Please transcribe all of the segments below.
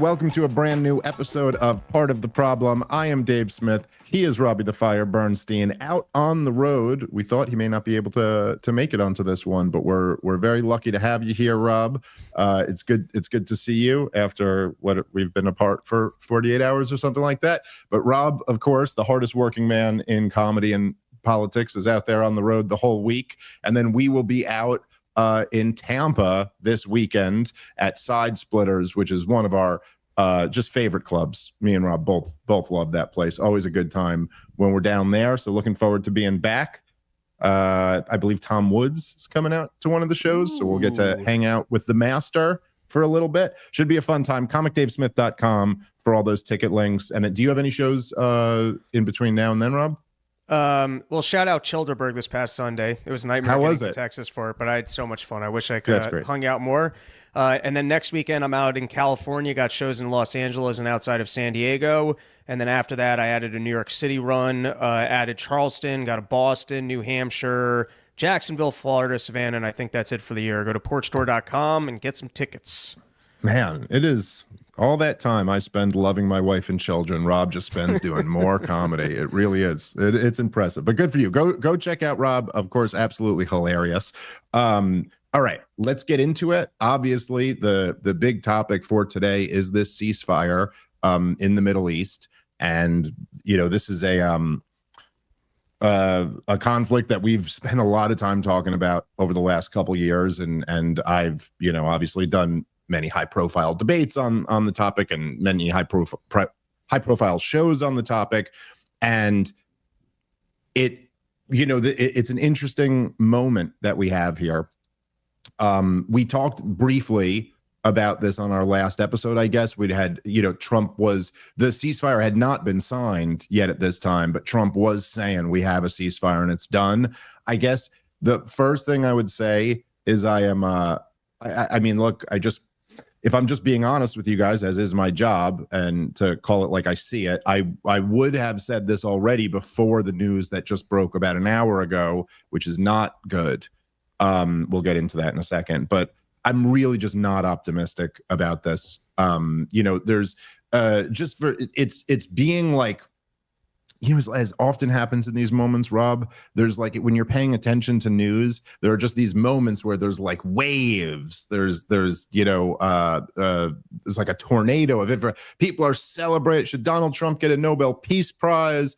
Welcome to a brand new episode of Part of the Problem. I am Dave Smith. He is Robbie the Fire Bernstein, out on the road. We thought he may not be able to make it onto this one, but we're very lucky to have you here, Rob. It's good to see you after what we've been apart for 48 hours or something like that. But Rob, of course, the hardest working man in comedy and politics, is out there on the road the whole week, and then we will be out in Tampa this weekend at Side Splitters, which is one of our just favorite clubs. Me and Rob both love that place. Always a good time when we're down there. So looking forward to being back. I believe Tom Woods is coming out to one of the shows, so we'll get to hang out with the master for a little bit. Should be a fun time. ComicDaveSmith.com for all those ticket links. And do you have any shows in between now and then, Rob? Well, shout out Childerberg this past Sunday. It was a nightmare getting to Texas for it, but I had so much fun. I wish I could have hung out more. And then next weekend, I'm out in California, got shows in Los Angeles and outside of San Diego. And then after that, I added a New York City run, added Charleston, got a Boston, New Hampshire, Jacksonville, Florida, Savannah, and I think that's it for the year. Go to porchstore.com and get some tickets. Man, it is... all that time I spend loving my wife and children, Rob just spends doing more comedy. It really is. It's impressive. But good for you. Go check out Rob. Of course, absolutely hilarious. All right, let's get into it. Obviously, the big topic for today is this ceasefire in the Middle East. And, you know, this is a conflict that we've spent a lot of time talking about over the last couple years. And I've, you know, obviously done many high-profile debates on the topic and many high-profile shows on the topic, and it's an interesting moment that we have here. We talked briefly about this on our last episode. I guess we'd had, the ceasefire had not been signed yet at this time, but Trump was saying we have a ceasefire and it's done. I guess the first thing I would say is if I'm just being honest with you guys, as is my job, and to call it like I see it, I would have said this already before the news that just broke about an hour ago, which is not good. We'll get into that in a second, but I'm really just not optimistic about this. There's it's being like, as often happens in these moments, Rob, there's like, when you're paying attention to news, there are just these moments where there's like waves. There's like a tornado of it. People are celebrating. Should Donald Trump get a Nobel Peace Prize?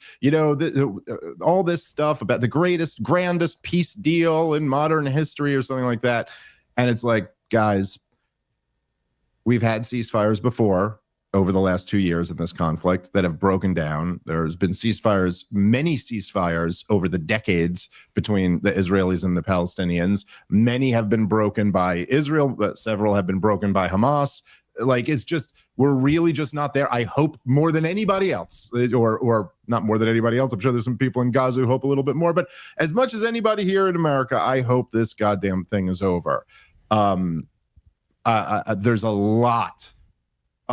All this stuff about the grandest peace deal in modern history or something like that. And it's like, guys, we've had ceasefires before over the last 2 years in this conflict that have broken down. There's been many ceasefires over the decades between the Israelis and the Palestinians. Many have been broken by Israel, but several have been broken by Hamas. Like, it's just, we're really just not there. I hope more than anybody else, or not more than anybody else. I'm sure there's some people in Gaza who hope a little bit more, but as much as anybody here in America, I hope this goddamn thing is over. There's a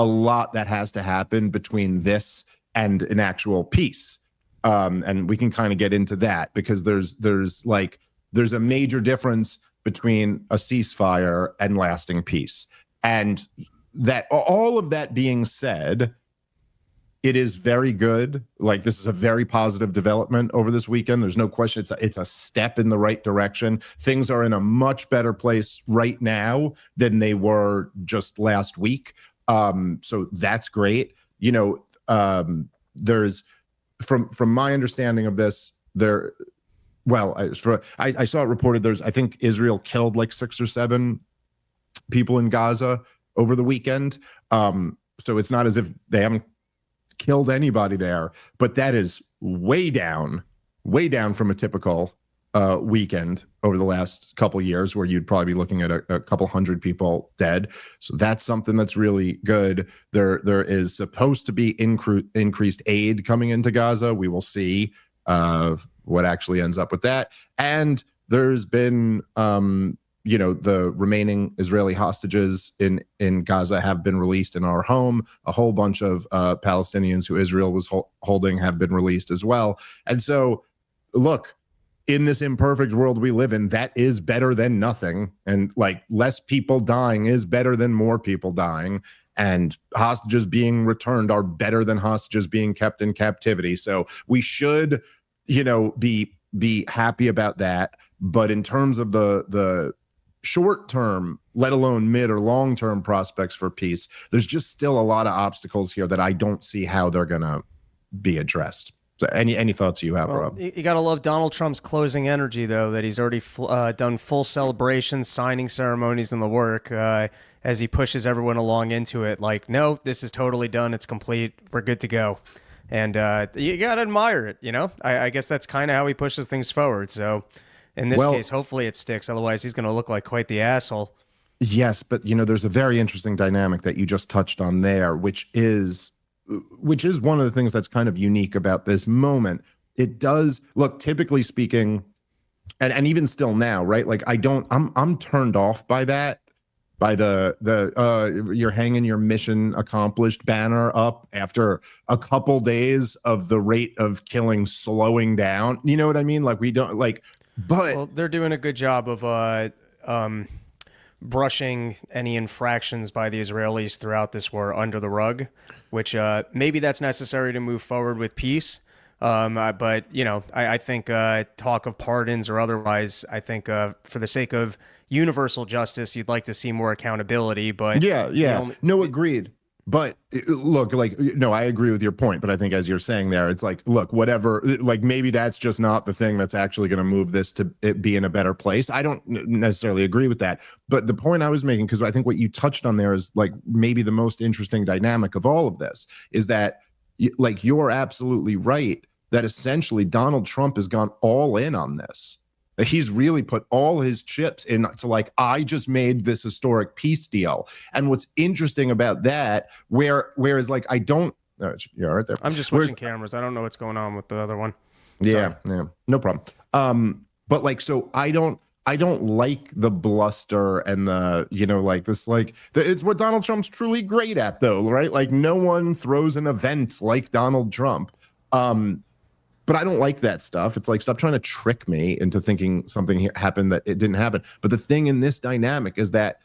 lot that has to happen between this and an actual peace. And we can kind of get into that, because there's a major difference between a ceasefire and lasting peace. And that, all of that being said, it is very good. Like, this is a very positive development over this weekend. There's no question. It's a step in the right direction. Things are in a much better place right now than they were just last week. So that's great. There's from my understanding of this, I saw it reported I think Israel killed like 6 or 7 people in Gaza over the weekend. So it's not as if they haven't killed anybody there, but that is way down from a typical weekend over the last couple years, where you'd probably be looking at a couple hundred people dead. So that's something that's really good. There is supposed to be increased aid coming into Gaza. We will see what actually ends up with that. And there's been the remaining Israeli hostages in Gaza have been released in our home. A whole bunch of Palestinians who Israel was holding have been released as well. And so, look, in this imperfect world we live in, that is better than nothing. And like, less people dying is better than more people dying. and hostages being returned are better than hostages being kept in captivity. So we should, be happy about that. But in terms of the short term, let alone mid or long term prospects for peace, there's just still a lot of obstacles here that I don't see how they're going to be addressed. So any thoughts you have, Rob? You got to love Donald Trump's closing energy, though, that he's already done full celebrations, signing ceremonies in the work as he pushes everyone along into it. Like, no, this is totally done. It's complete. We're good to go. And you got to admire it, I guess that's kind of how he pushes things forward. So in this case, hopefully it sticks. Otherwise, he's going to look like quite the asshole. Yes, but, there's a very interesting dynamic that you just touched on there, which is one of the things that's kind of unique about this moment. It does look, typically speaking, and even still now, right? Like I'm turned off by that, by the you're hanging your mission accomplished banner up after a couple days of the rate of killing slowing down. You know what I mean? Like we don't like, but well, they're doing a good job of brushing any infractions by the Israelis throughout this war under the rug, which maybe that's necessary to move forward with peace. But, I think talk of pardons or otherwise, I think for the sake of universal justice, you'd like to see more accountability. But no, agreed. But look, I agree with your point. But I think as you're saying there, it's like, look, whatever, like maybe that's just not the thing that's actually going to move this to it be in a better place. I don't necessarily agree with that. But the point I was making, because I think what you touched on there is like maybe the most interesting dynamic of all of this is that like you're absolutely right that essentially Donald Trump has gone all in on this. He's really put all his chips into like, I just made this historic peace deal. And what's interesting about that, whereas like I don't, you're right there. I'm just switching cameras. I don't know what's going on with the other one. Yeah, no problem. But like, so I don't like the bluster and the, like this, like it's what Donald Trump's truly great at though, right? Like no one throws an event like Donald Trump. But I don't like that stuff. It's like, stop trying to trick me into thinking something happened that it didn't happen. But the thing in this dynamic is that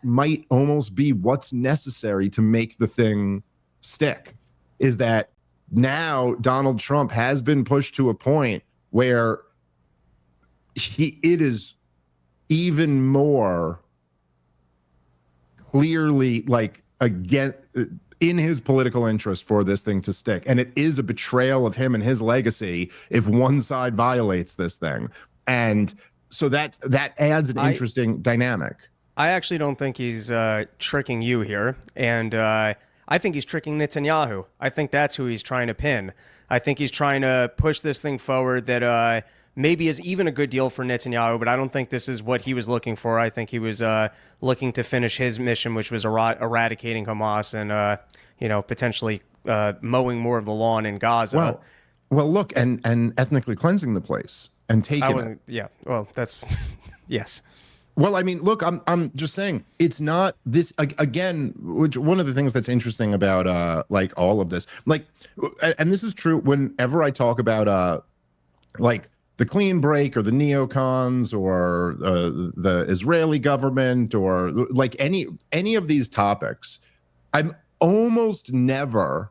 might almost be what's necessary to make the thing stick, is that now Donald Trump has been pushed to a point where it is even more clearly like, again, in his political interest for this thing to stick. And it is a betrayal of him and his legacy if one side violates this thing. And so that adds an interesting dynamic. I actually don't think he's tricking you here. And I think he's tricking Netanyahu. I think that's who he's trying to pin. I think he's trying to push this thing forward that maybe is even a good deal for Netanyahu, but I don't think this is what he was looking for. I think he was looking to finish his mission, which was eradicating Hamas and, potentially mowing more of the lawn in Gaza. Well, look, and ethnically cleansing the place and taking it. Yeah, well, that's, yes. Well, I mean, look, I'm just saying it's not this again, which one of the things that's interesting about like all of this, like, and this is true whenever I talk about like the clean break or the neocons or the Israeli government or like any of these topics, I'm almost never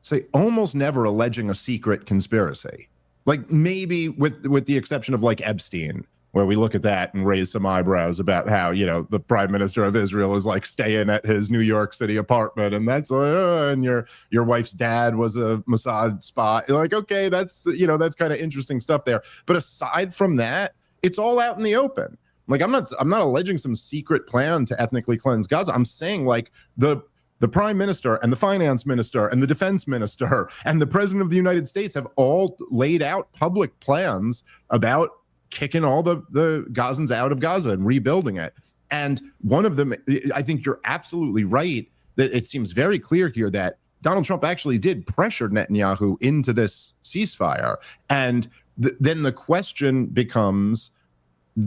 alleging a secret conspiracy. Like maybe with the exception of like Epstein, where we look at that and raise some eyebrows about how, the prime minister of Israel is like staying at his New York City apartment. And that's, and your wife's dad was a Mossad spy. Like, okay, that's kind of interesting stuff there. But aside from that, it's all out in the open. Like, I'm not alleging some secret plan to ethnically cleanse Gaza. I'm saying like the prime minister and the finance minister and the defense minister and the president of the United States have all laid out public plans about kicking all the Gazans out of Gaza and rebuilding it. And one of them, I think you're absolutely right, that it seems very clear here that Donald Trump actually did pressure Netanyahu into this ceasefire. And then the question becomes,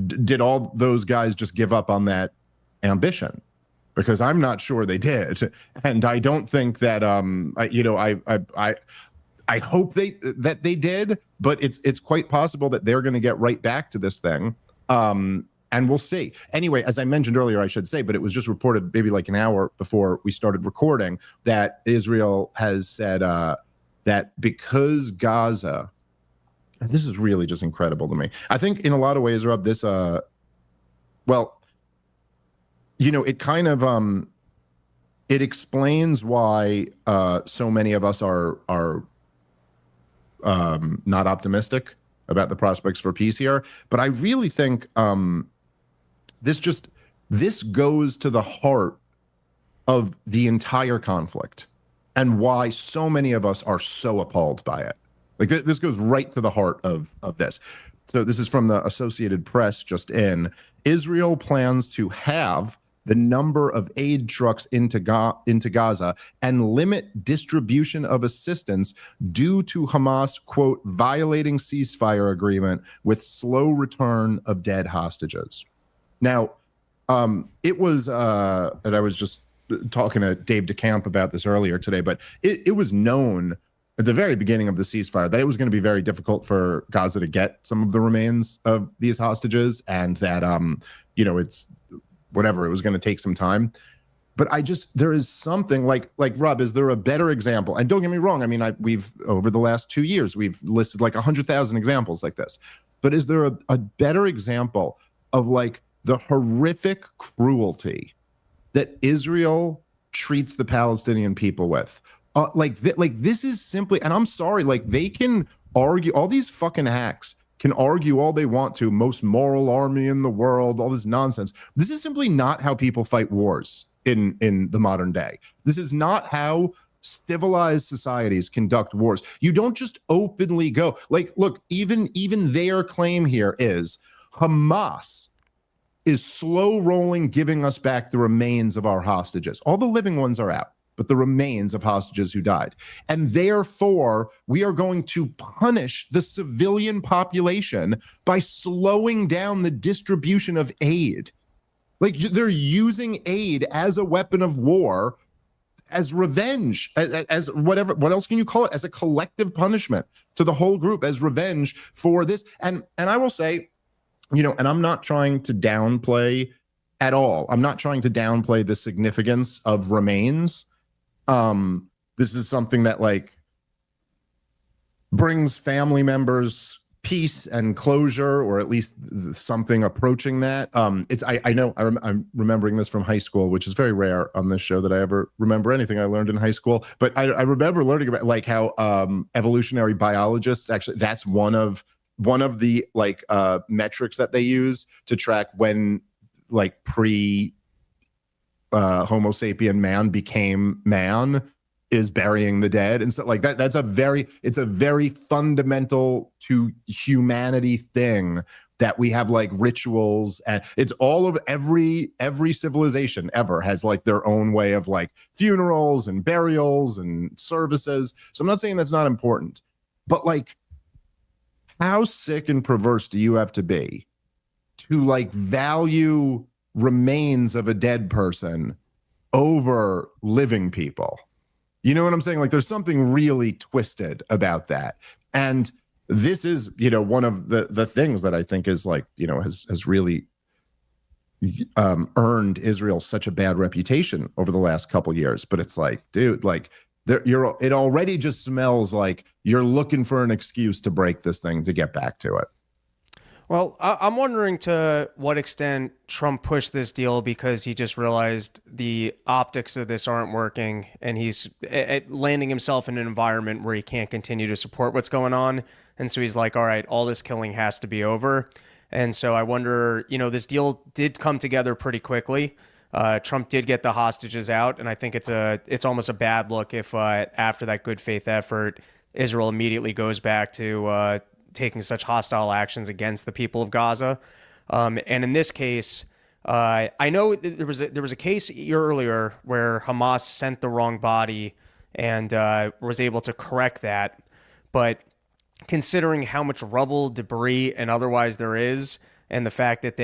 did all those guys just give up on that ambition? Because I'm not sure they did. And I don't think that, I hope that they did, but it's quite possible that they're going to get right back to this thing. And we'll see. Anyway, as I mentioned earlier, I should say, but it was just reported maybe like an hour before we started recording that Israel has said that because Gaza, and this is really just incredible to me. I think in a lot of ways, Rob, this, well, you know, it kind of, it explains why so many of us are not optimistic about the prospects for peace here. But I really think this goes to the heart of the entire conflict and why so many of us are so appalled by it. Like this goes right to the heart of this. So this is from the Associated Press just in. Israel plans to halve the number of aid trucks into Gaza and limit distribution of assistance due to Hamas, quote, violating ceasefire agreement with slow return of dead hostages. Now, it was, and I was just talking to Dave DeCamp about this earlier today, but it was known at the very beginning of the ceasefire that it was going to be very difficult for Gaza to get some of the remains of these hostages, and that, you know, it's whatever, it was going to take some time. But there is something like Rob, is there a better example? And don't get me wrong, I mean, we've over the last 2 years, we've listed like 100,000 examples like this. But is there a better example of like the horrific cruelty that Israel treats the Palestinian people with? This is simply, and I'm sorry, like they can argue, all these fucking hacks can argue all they want to, most moral army in the world, all this nonsense. This is simply not how people fight wars in the modern day. This is not how civilized societies conduct wars. You don't just openly go, like, look, even their claim here is Hamas is slow rolling, giving us back the remains of our hostages. All the living ones are out, but the remains of hostages who died. And therefore, we are going to punish the civilian population by slowing down the distribution of aid. Like they're using aid as a weapon of war, as revenge, as whatever, what else can you call it? As a collective punishment to the whole group, as revenge for this. And I will say, you know, and I'm not trying to downplay at all. I'm not trying to downplay the significance of remains. This is something that like brings family members peace and closure, or at least something approaching that. I'm remembering this from high school, which is very rare on this show that I ever remember anything I learned in high school. But I remember learning about like how evolutionary biologists actually, that's one of the like metrics that they use to track when like Homo sapien man became man, is burying the dead and stuff like that. It's a very fundamental to humanity thing that we have like rituals, and it's all of every civilization ever has like their own way of like funerals and burials and services. So I'm not saying that's not important, but like how sick and perverse do you have to be to like value remains of a dead person over living people? You know what I'm saying? Like there's something really twisted about that. And this is, you know, one of the things that I think is like, you know, has really earned Israel such a bad reputation over the last couple years. But it's like, dude, like it already just smells like you're looking for an excuse to break this thing to get back to it. Well, I'm wondering to what extent Trump pushed this deal because he just realized the optics of this aren't working, and he's landing himself in an environment where he can't continue to support what's going on. And so he's like, all right, all this killing has to be over. And so I wonder, you know, this deal did come together pretty quickly. Trump did get the hostages out, and I think it's almost a bad look if after that good faith effort, Israel immediately goes back to taking such hostile actions against the people of Gaza. And in this case, I know there was a case a year earlier where Hamas sent the wrong body and was able to correct that. But considering how much rubble, debris, and otherwise there is, and the fact that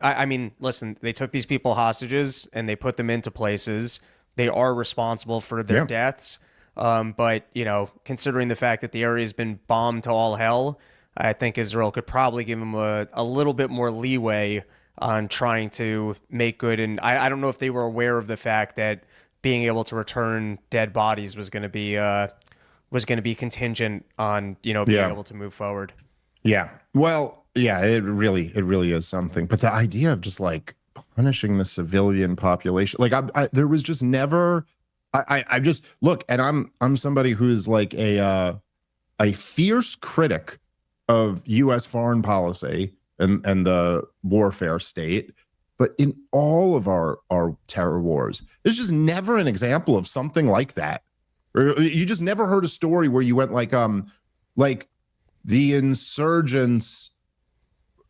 I mean, listen, they took these people hostages and they put them into places. They are responsible for their deaths. But, you know, considering the fact that the area has been bombed to all hell, I think Israel could probably give them a little bit more leeway on trying to make good. And I don't know if they were aware of the fact that being able to return dead bodies was going to be contingent on, being able to move forward. Yeah. Well, yeah, it really is something. But the idea of just like punishing the civilian population, like there was just never, I just look, and I'm somebody who is like a fierce critic of U.S. foreign policy and the warfare state. But in all of our terror wars, there's just never an example of something like that. You just never heard a story where you went like the insurgents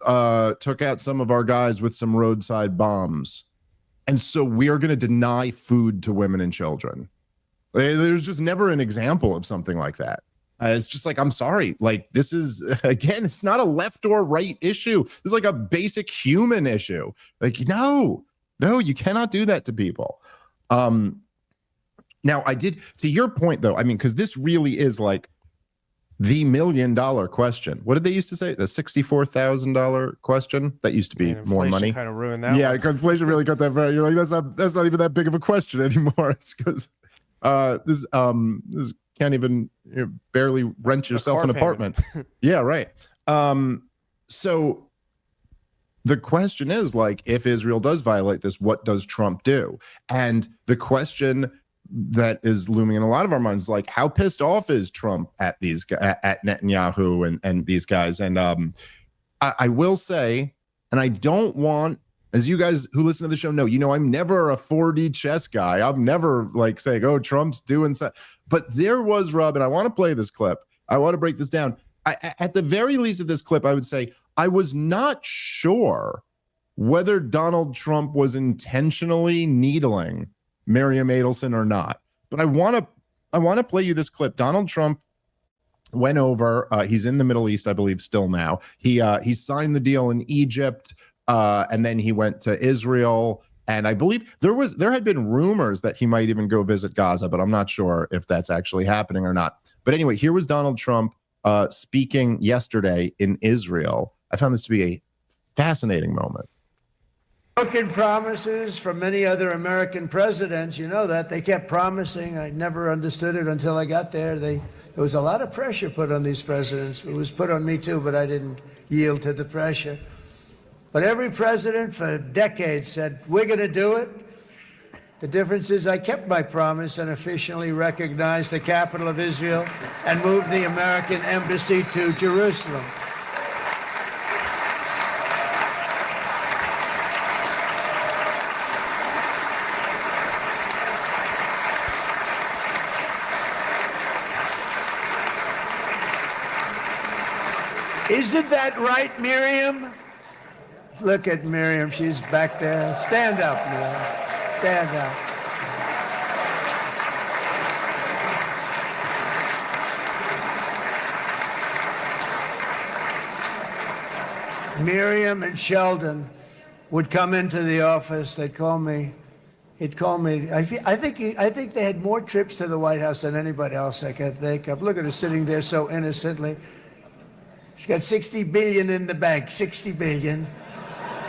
took out some of our guys with some roadside bombs, and so we are going to deny food to women and children. There's just never an example of something like that. It's just like, I'm sorry, like this is, again, it's not a left or right issue. This is like a basic human issue. Like, no, you cannot do that to people. Now I did, to your point though, I mean, because this really is like the $1 million question. What did they used to say? The $64,000 question? That used to be more money. Kind of ruined that. Yeah, inflation really got that. You're like, that's not even that big of a question anymore. It's because this can't even barely rent yourself an apartment. Yeah, right. So the question is like, if Israel does violate this, what does Trump do? And the question that is looming in a lot of our minds, like, how pissed off is Trump at these at Netanyahu and these guys? And I will say, and I don't want, as you guys who listen to the show know, I'm never a 4D chess guy. I'm never like saying, oh, Trump's doing so. But there was, Rob, and I want to play this clip. I want to break this down. At the very least of this clip, I would say I was not sure whether Donald Trump was intentionally needling Miriam Adelson or not. But I want to play you this clip. Donald Trump went over. He's in the Middle East, I believe, still now. He signed the deal in Egypt, and then he went to Israel. And I believe there had been rumors that he might even go visit Gaza, but I'm not sure if that's actually happening or not. But anyway, here was Donald Trump speaking yesterday in Israel. I found this to be a fascinating moment. Broken promises from many other American presidents, that they kept promising. I never understood it until I got there. There was a lot of pressure put on these presidents. It was put on me too, but I didn't yield to the pressure. But every president for decades said, we're going to do it. The difference is I kept my promise and officially recognized the capital of Israel and moved the American embassy to Jerusalem. Isn't that right, Miriam? Look at Miriam. She's back there. Stand up, Miriam. Stand up. Miriam and Sheldon would come into the office. They'd call me. He'd call me. I think they had more trips to the White House than anybody else I could think of. Look at her sitting there so innocently. She's got $60 billion in the bank, $60 billion.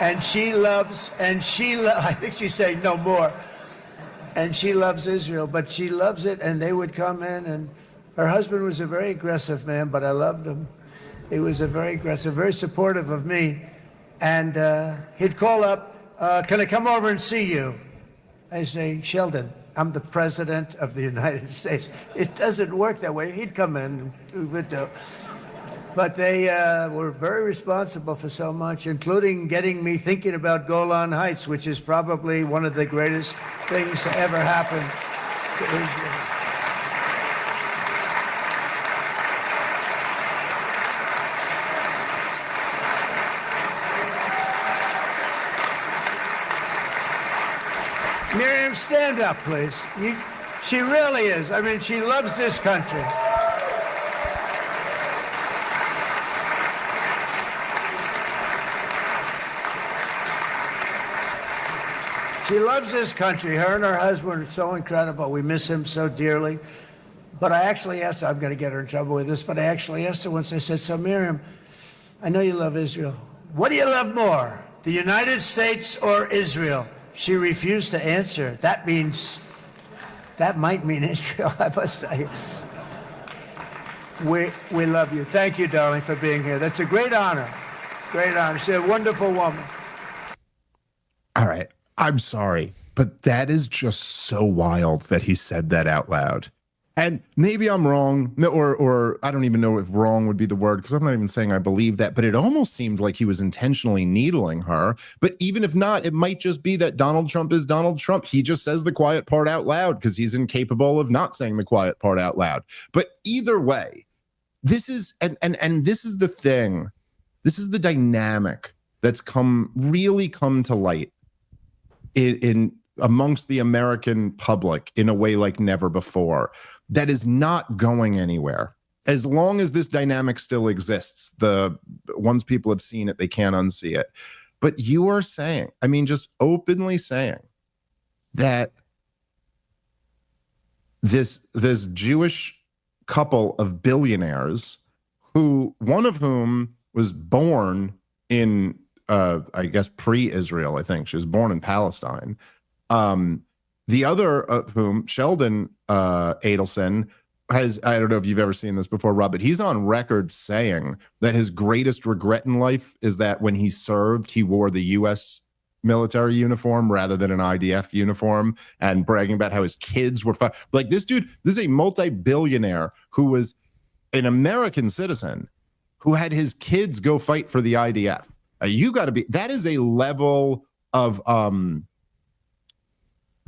And I think she's saying no more. And she loves Israel, but she loves it. And they would come in, and her husband was a very aggressive man, but I loved him. He was a very aggressive, very supportive of me. And he'd call up, can I come over and see you? I say, Sheldon, I'm the president of the United States. It doesn't work that way. He'd come in, but they were very responsible for so much, including getting me thinking about Golan Heights, which is probably one of the greatest things to ever happen to Israel. Miriam, stand up, please. She really is. I mean, she loves this country. She loves this country. Her and her husband are so incredible. We miss him so dearly. But I actually asked her, I'm going to get her in trouble with this, but I actually asked her once, I said, so Miriam, I know you love Israel. What do you love more, The United States or Israel? She refused to answer. That might mean Israel. I must say. We love you. Thank you, darling, for being here. That's a great honor. Great honor. She's a wonderful woman. All right. I'm sorry, but that is just so wild that he said that out loud. And maybe I'm wrong, or I don't even know if wrong would be the word, because I'm not even saying I believe that, but it almost seemed like he was intentionally needling her. But even if not, it might just be that Donald Trump is Donald Trump. He just says the quiet part out loud because he's incapable of not saying the quiet part out loud. But either way, this is, and this is the thing, this is the dynamic that's really come to light in amongst the American public in a way like never before. That is not going anywhere. As long as this dynamic still exists, once people have seen it, they can't unsee it. But you are saying, I mean, just openly saying that this Jewish couple of billionaires, one of whom was born in, I guess, pre-Israel, I think. She was born in Palestine. The other of whom, Sheldon Adelson, I don't know if you've ever seen this before, Rob, but he's on record saying that his greatest regret in life is that when he served, he wore the U.S. military uniform rather than an IDF uniform, and bragging about how his kids were like this dude. This is a multi-billionaire who was an American citizen who had his kids go fight for the IDF. You got to be, that is a level of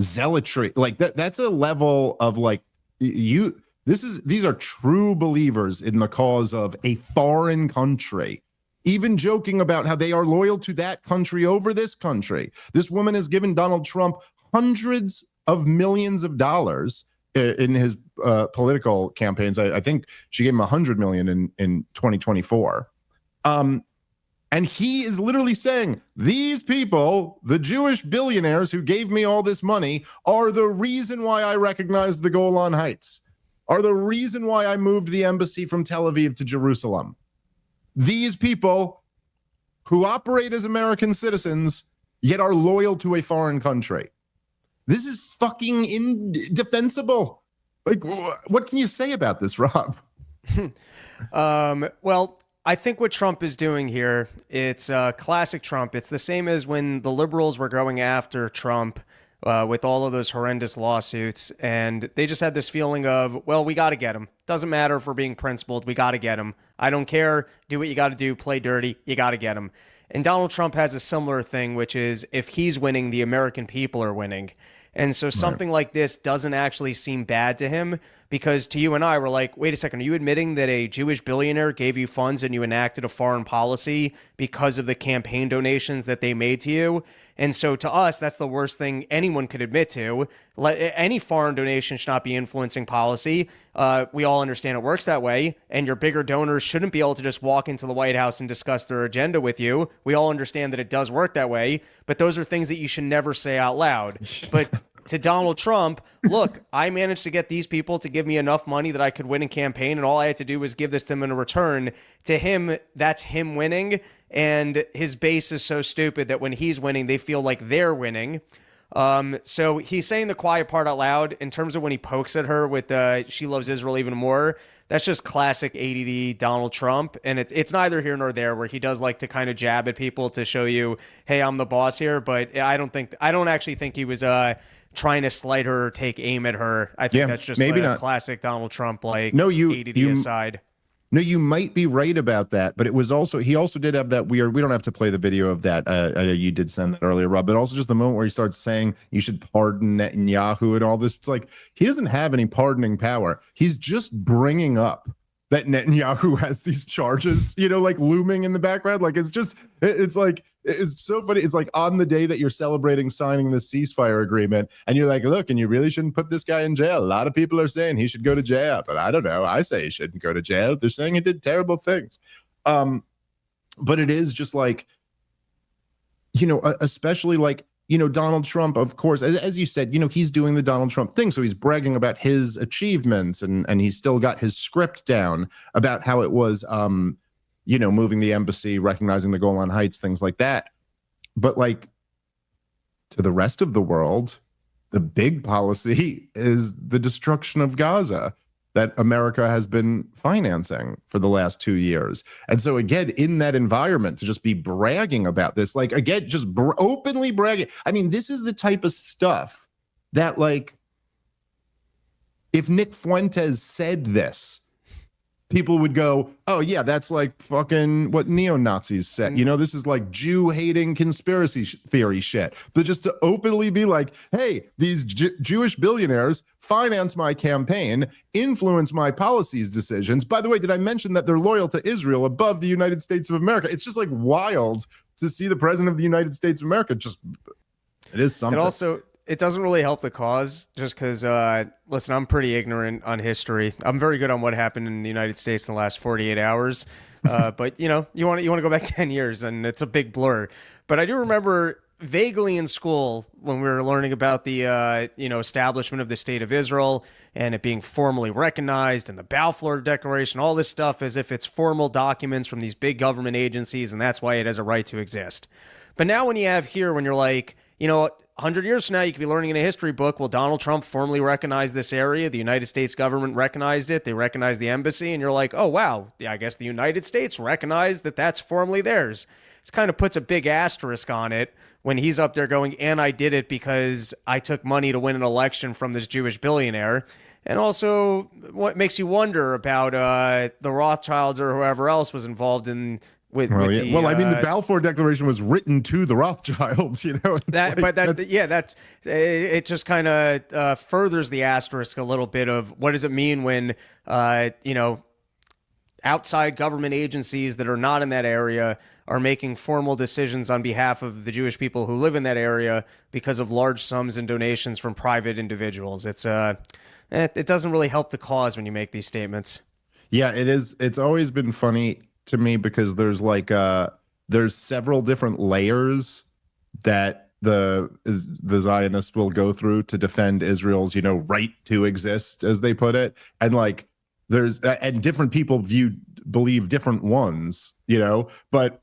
zealotry, like that's a level of like these are true believers in the cause of a foreign country, even joking about how they are loyal to that country over this country. This woman has given Donald Trump hundreds of millions of dollars in his political campaigns. I think she gave him $100 million in 2024. And he is literally saying, these people, the Jewish billionaires who gave me all this money, are the reason why I recognized the Golan Heights, are the reason why I moved the embassy from Tel Aviv to Jerusalem. These people who operate as American citizens, yet are loyal to a foreign country. This is fucking indefensible. Like, what can you say about this, Rob? Well, I think what Trump is doing here, it's classic Trump. It's the same as when the liberals were going after Trump with all of those horrendous lawsuits. And they just had this feeling of, well, we got to get him. Doesn't matter if we're being principled. We got to get him. I don't care. Do what you got to do. Play dirty. You got to get him. And Donald Trump has a similar thing, which is if he's winning, the American people are winning. And so something like this doesn't actually seem bad to him, because to you and I were like, wait a second, are you admitting that a Jewish billionaire gave you funds and you enacted a foreign policy because of the campaign donations that they made to you? And so to us, that's the worst thing anyone could admit to. Any foreign donation should not be influencing policy. We all understand it works that way. And your bigger donors shouldn't be able to just walk into the White House and discuss their agenda with you. We all understand that it does work that way. But those are things that you should never say out loud. But to Donald Trump, look, I managed to get these people to give me enough money that I could win a campaign, and all I had to do was give this to them in return. To him, that's him winning, and his base is so stupid that when he's winning, they feel like they're winning. So he's saying the quiet part out loud. In terms of when he pokes at her with she loves Israel even more, that's just classic ADD Donald Trump. And it's neither here nor there, where he does like to kind of jab at people to show you, hey, I'm the boss here. But I don't actually think he was trying to slight her or take aim at her. I think that's just maybe like a classic Donald Trump, like ADD aside. No, you might be right about that, but it was also, he also did have that weird, we don't have to play the video of that. I know you did send that earlier, Rob, but also just the moment where he starts saying you should pardon Netanyahu and all this. It's like, he doesn't have any pardoning power. He's just bringing up that Netanyahu has these charges, like looming in the background. Like, it's like, it's so funny. It's like on the day that you're celebrating signing the ceasefire agreement, and you're like, look, and you really shouldn't put this guy in jail. A lot of people are saying he should go to jail, but I don't know. I say he shouldn't go to jail. They're saying he did terrible things. But it is just like, especially like, Donald Trump, of course, as you said, he's doing the Donald Trump thing. So he's bragging about his achievements, and he's still got his script down about how it was, moving the embassy, recognizing the Golan Heights, things like that. But like to the rest of the world, the big policy is the destruction of Gaza that America has been financing for the last 2 years. And so again, in that environment, to just be bragging about this, like again, just openly bragging. I mean, this is the type of stuff that, like, if Nick Fuentes said this, people would go, oh yeah, that's like fucking what neo-Nazis said. You know, this is like Jew-hating conspiracy theory shit. But just to openly be like, hey, these Jewish billionaires finance my campaign, influence my policies decisions. By the way, did I mention that they're loyal to Israel above the United States of America? It's just like wild to see the president of the United States of America. Just, it is something. It doesn't really help the cause just because, listen, I'm pretty ignorant on history. I'm very good on what happened in the United States in the last 48 hours. But, you know, you want to go back 10 years and it's a big blur. But I do remember vaguely in school when we were learning about the, establishment of the State of Israel and it being formally recognized and the Balfour Declaration, all this stuff as if it's formal documents from these big government agencies and that's why it has a right to exist. But now when you have here, when you're like, 100 years from now, you could be learning in a history book, well, Donald Trump formally recognized this area. The United States government recognized it. They recognized the embassy. And you're like, oh, wow, yeah, I guess the United States recognized that that's formally theirs. It kind of puts a big asterisk on it when he's up there going, and I did it because I took money to win an election from this Jewish billionaire. And also what makes you wonder about the Rothschilds or whoever else was involved in I mean, the Balfour Declaration was written to the Rothschilds, It just kind of furthers the asterisk a little bit of what does it mean when, outside government agencies that are not in that area are making formal decisions on behalf of the Jewish people who live in that area because of large sums and donations from private individuals. It doesn't really help the cause when you make these statements. Yeah, it is. It's always been funny to me because there's there's several different layers that the Zionists will go through to defend Israel's, right to exist, as they put it. And like, and different people believe different ones, but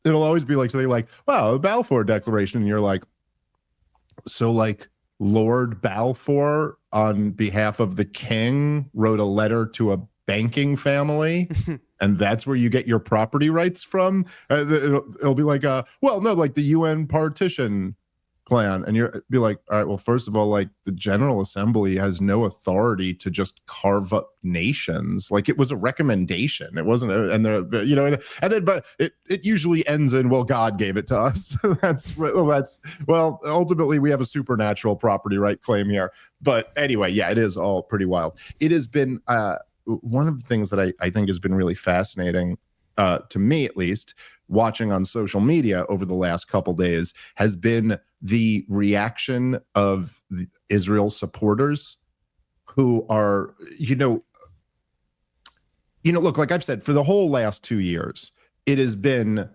it'll always be like, so they like, wow, the Balfour Declaration. And you're like, so like Lord Balfour on behalf of the king wrote a letter to a banking family and that's where you get your property rights from. It'll be like like the UN partition plan, and you'll be like, all right, well, first of all, like the General Assembly has no authority to just carve up nations. Like it was a recommendation. It wasn't but it usually ends in, well, God gave it to us. Ultimately we have a supernatural property right claim here. But anyway, yeah, it is all pretty wild. It has been one of the things that I think has been really fascinating, to me at least, watching on social media over the last couple days has been the reaction of the Israel supporters who are, look, like I've said, for the whole last 2 years, it has been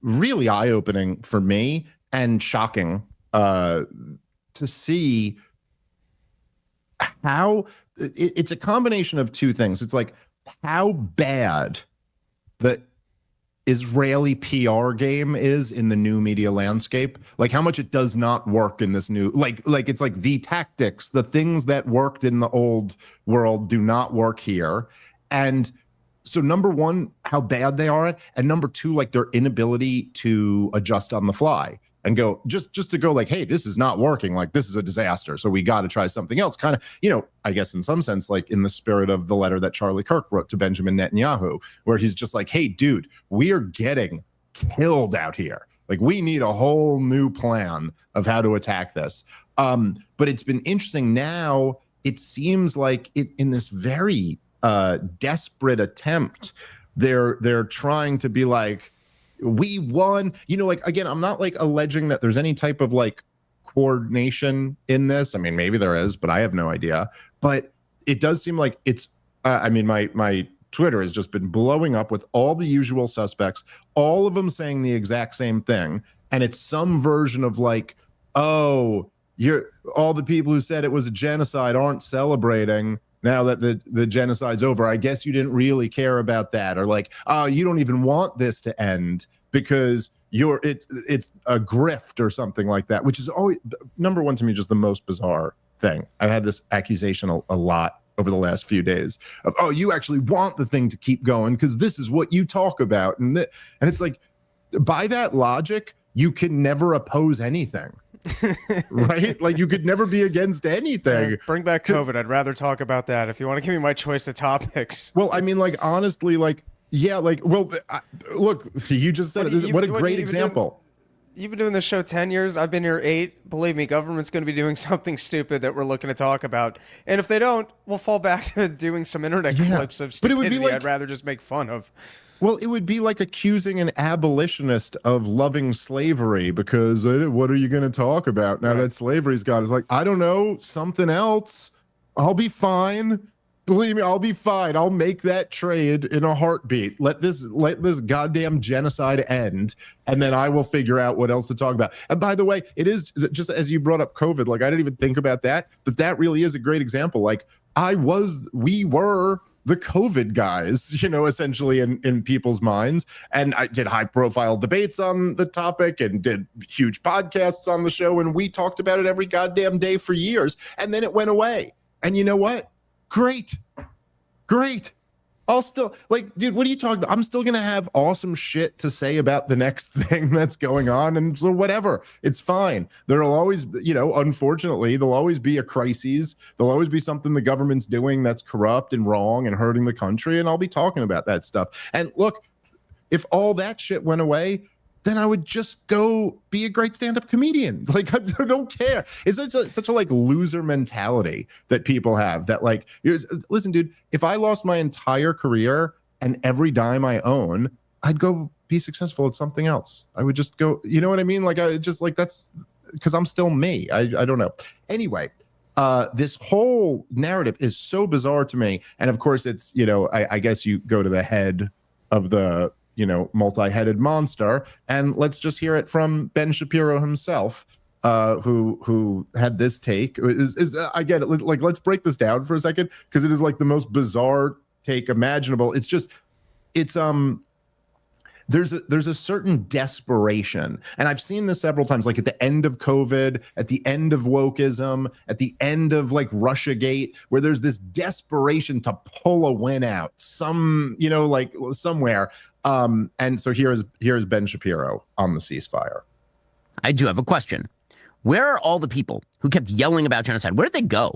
really eye-opening for me and shocking to see how it's a combination of two things. It's like how bad the Israeli PR game is in the new media landscape, like how much it does not work in this new, like it's like the tactics, the things that worked in the old world do not work here. And so number one, how bad they are at, and number two, like their inability to adjust on the fly and go just to go like, hey, this is not working. Like this is a disaster. So we got to try something else. Kind of, I guess in some sense, like in the spirit of the letter that Charlie Kirk wrote to Benjamin Netanyahu, where he's just like, hey, dude, we are getting killed out here. Like we need a whole new plan of how to attack this. But it's been interesting now. It seems like in this very desperate attempt, they're trying to be like, we won, like, again, I'm not like alleging that there's any type of like coordination in this. I mean, maybe there is, but I have no idea. But it does seem like it's, my Twitter has just been blowing up with all the usual suspects, all of them saying the exact same thing. And it's some version of like, oh, all the people who said it was a genocide aren't celebrating now that the genocide's over. I guess you didn't really care about that. Or like, oh, you don't even want this to end because it's a grift or something like that, which is always number one to me, just the most bizarre thing. I've had this accusation a lot over the last few days of, oh, you actually want the thing to keep going because this is what you talk about. And it's like, by that logic, you can never oppose anything. Right? Like, you could never be against anything. Bring back COVID. I'd rather talk about that if you want to give me my choice of topics. Well, I mean, like, honestly, like, yeah, like, well, look, you just said it. What a great example. You've been doing this show 10 years. I've been here 8. Believe me, government's going to be doing something stupid that we're looking to talk about. And if they don't, we'll fall back to doing some internet clips of stupidity. But it would be like, I'd rather just make fun of. Well, it would be like accusing an abolitionist of loving slavery because what are you going to talk about now that slavery's gone? It's like, I don't know, something else. I'll be fine. Believe me, I'll be fine. I'll make that trade in a heartbeat. Let this goddamn genocide end, and then I will figure out what else to talk about. And by the way, it is just as you brought up COVID, like I didn't even think about that, but that really is a great example. Like we were the COVID guys, you know, essentially in people's minds. And I did high profile debates on the topic and did huge podcasts on the show. And we talked about it every goddamn day for years. And then it went away. And you know what? Great. I'll still, like, dude, what are you talking about? I'm still going to have awesome shit to say about the next thing that's going on. And so whatever, it's fine. There'll always, you know, unfortunately, there'll always be a crisis. There'll always be something the government's doing that's corrupt and wrong and hurting the country. And I'll be talking about that stuff. And look, if all that shit went away, then I would just go be a great stand-up comedian. Like, I don't care. It's such a like loser mentality that people have that like, listen, dude, if I lost my entire career and every dime I own, I'd go be successful at something else. I would just go, you know what I mean? Like, I just like, that's because I'm still me. I don't know. Anyway, this whole narrative is so bizarre to me. And of course it's, you know, I guess you go to the head of the, you know, multi-headed monster. And let's just hear it from Ben Shapiro himself, who had this take. I get it. Like, let's break this down for a second, because it is like the most bizarre take imaginable. There's a certain desperation. And I've seen this several times, like at the end of COVID, at the end of wokeism, at the end of like Russiagate, where there's this desperation to pull a win out you know, like somewhere. And so here's Ben Shapiro on the ceasefire. I do have a question. Where are all the people who kept yelling about genocide? Where did they go?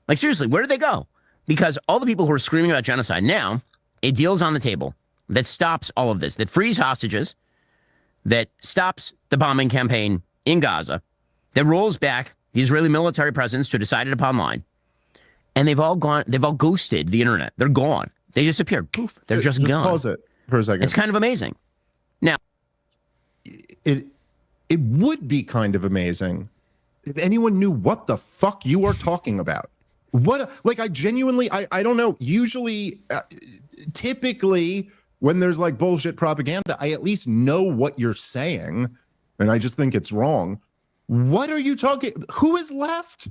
Like, seriously, where did they go? Because all the people who are screaming about genocide now, a deal's on the table that stops all of this, that frees hostages, that stops the bombing campaign in Gaza, that rolls back the Israeli military presence to a decided upon line. And they've all ghosted the internet. They're gone. They disappeared. Poof. They're just gone. Pause it for a second. It's kind of amazing. Now, it would be kind of amazing if anyone knew what the fuck you are talking about. Like, I genuinely, I don't know. Usually, typically, when there's like bullshit propaganda, I at least know what you're saying, and I just think it's wrong. What are you talking? Who is left?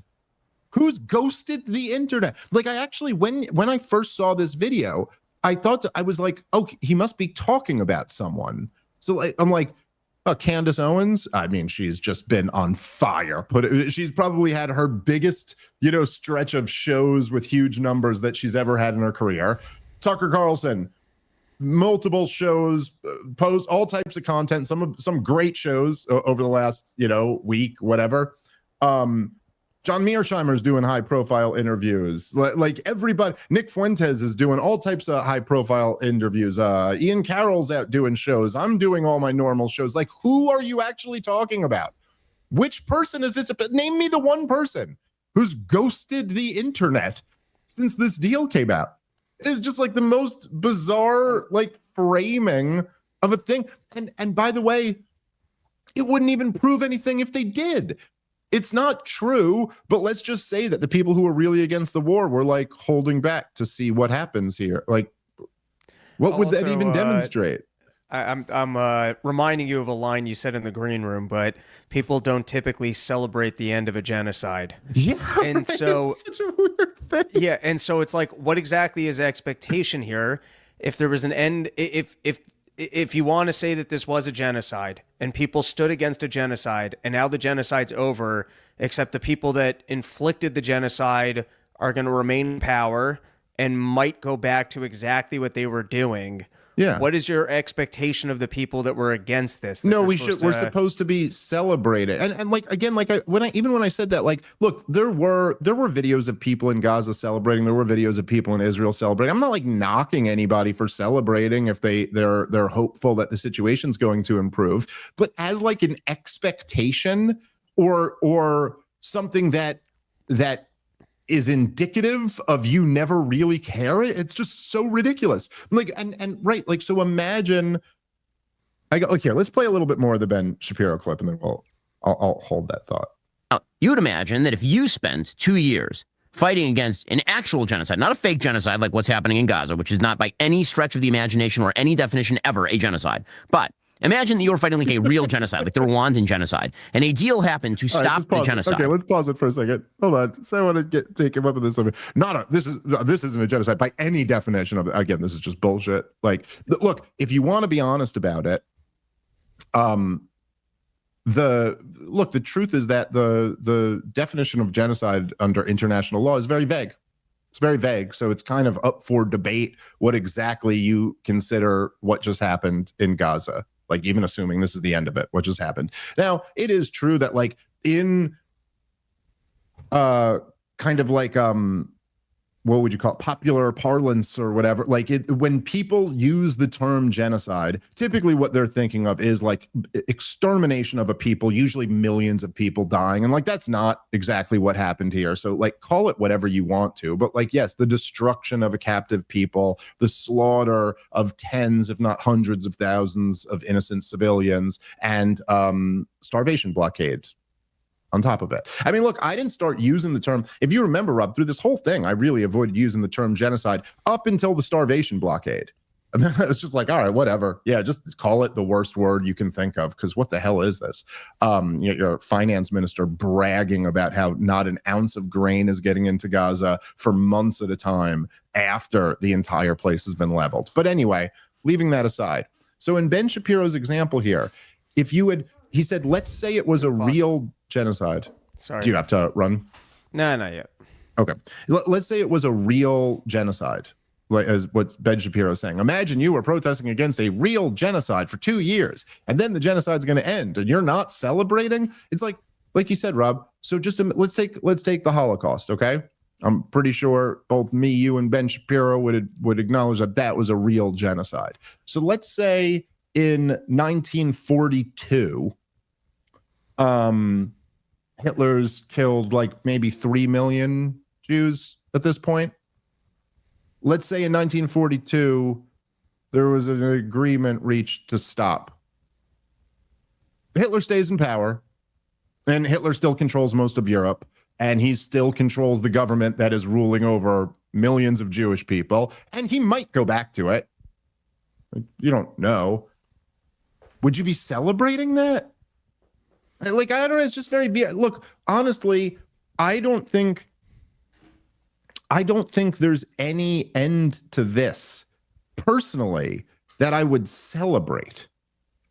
Who's ghosted the internet? Like, I actually, when I first saw this video, I was like, oh, he must be talking about someone. So I'm like, Candace Owens, I mean, she's just been on fire. She's probably had her biggest, you know, stretch of shows with huge numbers that she's ever had in her career. Tucker Carlson, multiple shows, post all types of content, some great shows over the last, you know, week, whatever. John Mearsheimer is doing high profile interviews. Like everybody, Nick Fuentes is doing all types of high profile interviews. Ian Carroll's out doing shows. I'm doing all my normal shows. Like, who are you actually talking about? Which person is this? Name me the one person who's ghosted the internet since this deal came out. It's just like the most bizarre, like, framing of a thing. And by the way, it wouldn't even prove anything if they did. It's not true, but let's just say that the people who are really against the war were like holding back to see what happens here. Like, what would that even demonstrate? I'm reminding you of a line you said in the green room, but people don't typically celebrate the end of a genocide. Yeah, and so it's such a weird thing. Yeah, and so it's like, what exactly is expectation here? If there was an end, if if you want to say that this was a genocide and people stood against a genocide and now the genocide's over, except the people that inflicted the genocide are going to remain in power and might go back to exactly what they were doing. Yeah. What is your expectation of the people that were against this? No, we're supposed to be celebrated. And like, again, like when I said that, like, look, there were videos of people in Gaza celebrating. There were videos of people in Israel celebrating. I'm not like knocking anybody for celebrating if they're hopeful that the situation's going to improve, but as like an expectation or something that is indicative of you never really care. It's just so ridiculous. Like, and right. Like, so imagine here, let's play a little bit more of the Ben Shapiro clip and then I'll hold that thought. Now, you would imagine that if you spent 2 years fighting against an actual genocide, not a fake genocide like what's happening in Gaza, which is not by any stretch of the imagination or any definition ever a genocide, but imagine that you were fighting like a real genocide, like the Rwandan genocide, and a deal happened to stop the genocide. Okay, let's pause it for a second. Hold on. So I want to take him up with this. This isn't a genocide by any definition of it. Again, this is just bullshit. Like, look, if you want to be honest about it, the truth is that the definition of genocide under international law is very vague. It's very vague, so it's kind of up for debate what exactly you consider what just happened in Gaza. Like, even assuming this is the end of it, what just happened. Now, it is true that like in kind of like what would you call it, popular parlance or whatever, like when people use the term genocide, typically what they're thinking of is like extermination of a people, usually millions of people dying, and like that's not exactly what happened here. So like call it whatever you want to, but like, yes, the destruction of a captive people, the slaughter of tens if not hundreds of thousands of innocent civilians, and starvation blockade on top of it. I mean, look, I didn't start using the term, if you remember, Rob, through this whole thing, I really avoided using the term genocide up until the starvation blockade. And then it's just like, all right, whatever. Yeah, just call it the worst word you can think of, because what the hell is this? Your finance minister bragging about how not an ounce of grain is getting into Gaza for months at a time after the entire place has been leveled. But anyway, leaving that aside. So in Ben Shapiro's example here, he said, let's say it was a real genocide. Sorry. Do you have to run? No, not yet. Okay. Let's say it was a real genocide, like as what Ben Shapiro is saying. Imagine you were protesting against a real genocide for 2 years, and then the genocide's going to end, and you're not celebrating. It's like you said, Rob. So just let's take the Holocaust. Okay. I'm pretty sure both me, you, and Ben Shapiro would acknowledge that was a real genocide. So let's say in 1942. Hitler's killed like maybe 3 million Jews at this point. Let's say in 1942, there was an agreement reached to stop. Hitler stays in power, and Hitler still controls most of Europe, and he still controls the government that is ruling over millions of Jewish people, and he might go back to it. You don't know. Would you be celebrating that? Like, I don't know. It's just very weird. Look, honestly, I don't think there's any end to this personally that I would celebrate.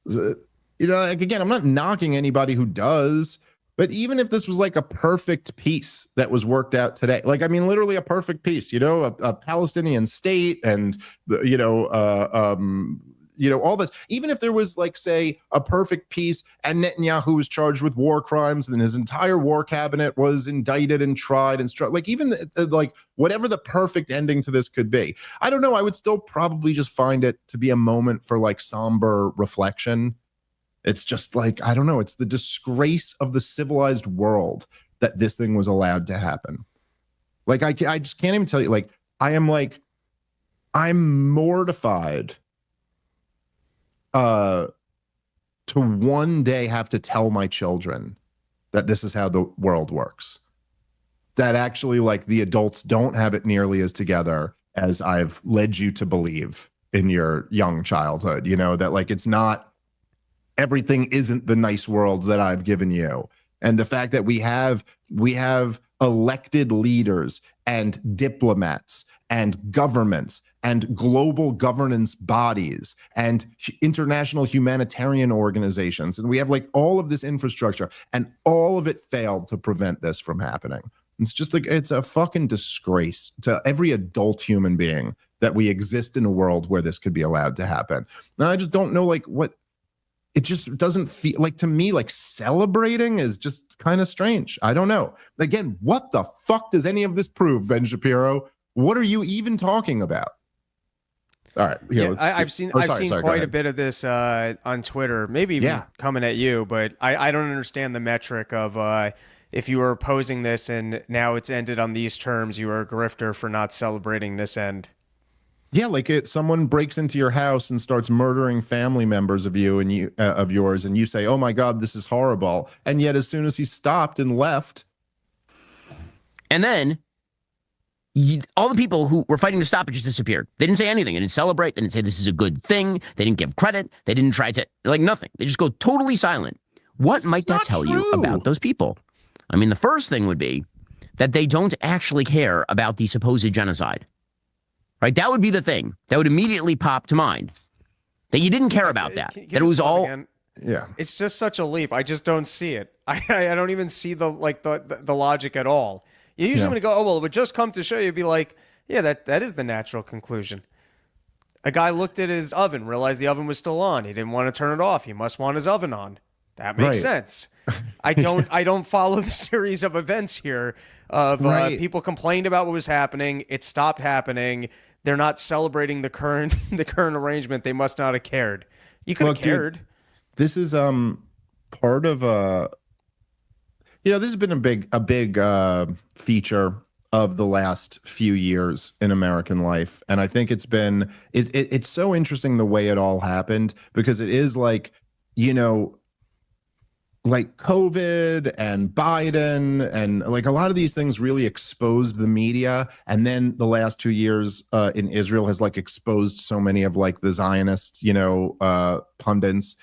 Like, again, I'm not knocking anybody who does, but even if this was like a perfect peace that was worked out today, like, I mean, literally a perfect peace, a Palestinian state and, all this, even if there was like, say, a perfect peace and Netanyahu was charged with war crimes and his entire war cabinet was indicted and tried and like, even like whatever the perfect ending to this could be, I don't know. I would still probably just find it to be a moment for like somber reflection. It's just like, I don't know. It's the disgrace of the civilized world that this thing was allowed to happen. Like, I just can't even tell you, like, I'm mortified to one day have to tell my children that this is how the world works, that actually like the adults don't have it nearly as together as I've led you to believe in your young childhood, that like it's not, everything isn't the nice world that I've given you. And the fact that we have elected leaders and diplomats and governments and global governance bodies and international humanitarian organizations. And we have like all of this infrastructure, and all of it failed to prevent this from happening. It's just like, it's a fucking disgrace to every adult human being that we exist in a world where this could be allowed to happen. And I just don't know, like, what, it just doesn't feel like, to me, like celebrating is just kind of strange. I don't know. Again, what the fuck does any of this prove, Ben Shapiro? What are you even talking about? All right. Here, I've seen quite a bit of this on Twitter, maybe even coming at you, but I don't understand the metric of if you were opposing this and now it's ended on these terms, you are a grifter for not celebrating this end. Yeah, like someone breaks into your house and starts murdering family members of you and of yours, and you say, "Oh my God, this is horrible," and yet as soon as he stopped and left, and then all the people who were fighting to stop it just disappeared. They didn't say anything. They didn't celebrate. They didn't say this is a good thing. They didn't give credit. They didn't try to, like, nothing. They just go totally silent. What might that tell you about those people? I mean, the first thing would be that they don't actually care about the supposed genocide. Right? That would be the thing that would immediately pop to mind. That you didn't care about that. That it was all... Again? Yeah. It's just such a leap. I just don't see it. I don't even see the logic at all. You usually want to go, oh, well, it would just come to show you, be like, yeah, that is the natural conclusion. A guy looked at his oven, realized the oven was still on. He didn't want to turn it off. He must want his oven on. That makes sense. I don't follow the series of events here of people complained about what was happening. It stopped happening. They're not celebrating the current arrangement. They must not have cared. You could have cared. Dude, this is part of this has been a big feature of the last few years in American life, and I think it's been it's so interesting the way it all happened, because it is like, like COVID and Biden and like a lot of these things really exposed the media. And then the last 2 years in Israel has like exposed so many of like the Zionists, pundits.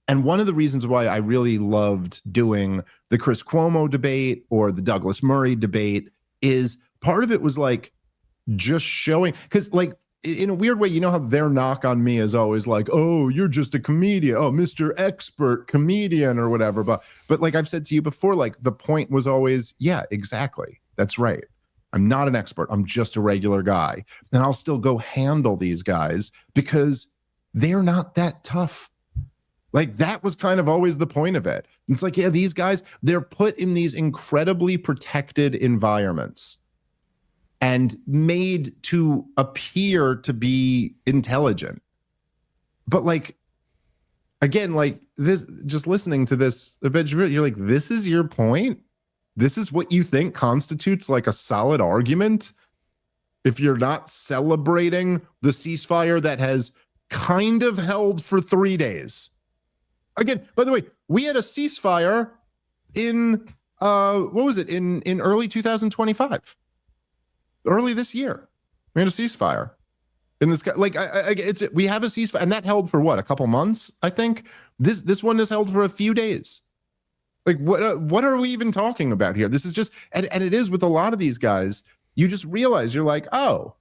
And one of the reasons why I really loved doing the Chris Cuomo debate or the Douglas Murray debate is part of it was like just showing, because like, in a weird way, how their knock on me is always like, oh, you're just a comedian. Oh, Mr. Expert comedian or whatever. But like I've said to you before, like the point was always, yeah, exactly. That's right. I'm not an expert. I'm just a regular guy. And I'll still go handle these guys because they're not that tough. Like that was kind of always the point of it. It's like, yeah, these guys, they're put in these incredibly protected environments and made to appear to be intelligent. But like, again, like this, just listening to this, you're like, this is your point? This is what you think constitutes like a solid argument? If you're not celebrating the ceasefire that has kind of held for 3 days. Again, by the way, we had a ceasefire in, in early 2025. Early this year, we had a ceasefire in this. Like, we have a ceasefire, and that held for what, a couple months? I think this one is held for a few days. Like, what are we even talking about here? This is just, and it is with a lot of these guys. You just realize you're like, oh,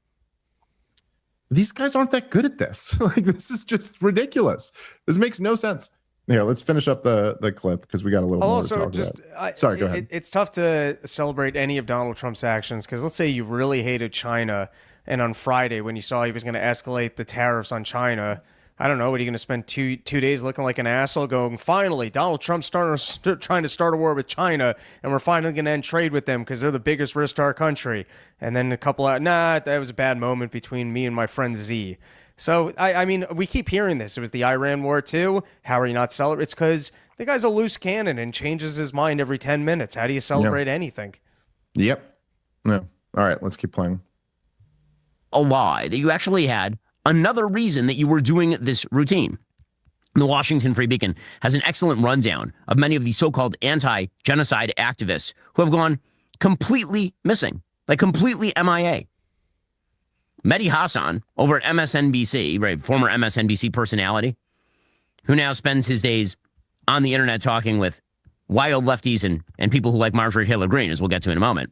these guys aren't that good at this. Like, this is just ridiculous. This makes no sense. Here, let's finish up the clip because we got a little more to talk about. Sorry, go ahead. It's tough to celebrate any of Donald Trump's actions because let's say you really hated China, and on Friday when you saw he was going to escalate the tariffs on China, I don't know, what are you going to spend two days looking like an asshole going, finally, Donald Trump's trying to start a war with China, and we're finally going to end trade with them because they're the biggest risk to our country. And then that was a bad moment between me and my friend Z. So, I mean, we keep hearing this. It was the Iran war, too. How are you not celebrating? It's because the guy's a loose cannon and changes his mind every 10 minutes. How do you celebrate anything? Yep. No. All right, let's keep playing. A lie that you actually had another reason that you were doing this routine. The Washington Free Beacon has an excellent rundown of many of the so-called anti-genocide activists who have gone completely missing, like completely MIA. Mehdi Hassan over at MSNBC, right, former MSNBC personality, who now spends his days on the internet talking with wild lefties and people who like Marjorie Taylor Greene, as we'll get to in a moment.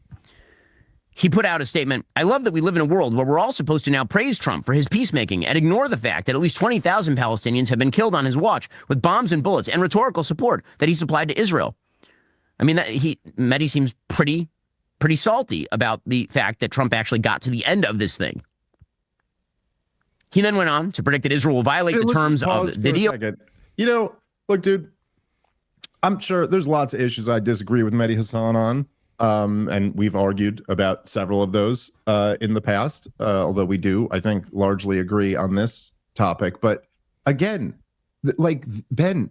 He put out a statement. I love that we live in a world where we're all supposed to now praise Trump for his peacemaking and ignore the fact that at least 20,000 Palestinians have been killed on his watch with bombs and bullets and rhetorical support that he supplied to Israel. I mean, Mehdi seems pretty salty about the fact that Trump actually got to the end of this thing. He then went on to predict that Israel will violate the terms of the deal. You know, look, dude, I'm sure there's lots of issues I disagree with Mehdi Hasan on. And we've argued about several of those in the past, although we do, I think, largely agree on this topic. But again, like, Ben,